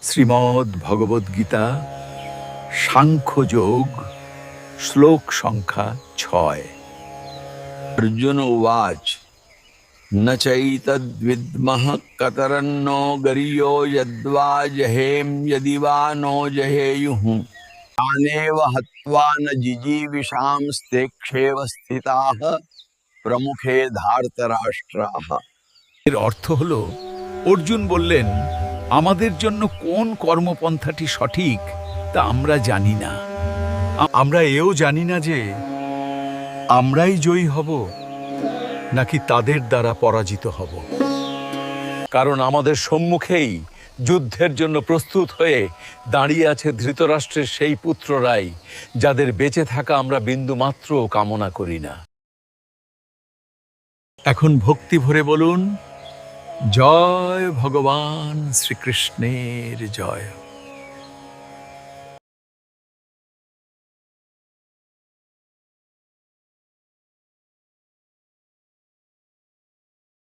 শ্রীমদ্ ভগবদ্গীতা সাংখ্যযোগ শ্লোক সংখ্যা 6। অর্জুন উবাচ ন চৈতদ্বিদ্মঃ কতরন্নো গরীयो यद्वा जहेम यदि वा नो जहेयुः तानेव हत्वा न जिजीविषांस्ते क्षेव स्थिताः প্রমুখে ধার্তরাষ্ট্রাः। এর অর্থ হলো, অর্জুন বললেন, আমাদের জন্য কোন কর্মপন্থাটি সঠিক তা আমরা জানি না। আমরা এও জানি না যে আমরাই জয়ী হব নাকি তাদের দ্বারা পরাজিত হব। কারণ আমাদের সম্মুখেই যুদ্ধের জন্য প্রস্তুত হয়ে দাঁড়িয়ে আছে ধৃতরাষ্ট্রের সেই পুত্ররাই, যাদের বেঁচে থাকা আমরা বিন্দুমাত্র কামনা করি না। এখন ভক্তি ভরে বলুন, জয় ভগবান শ্রীকৃষ্ণের জয়।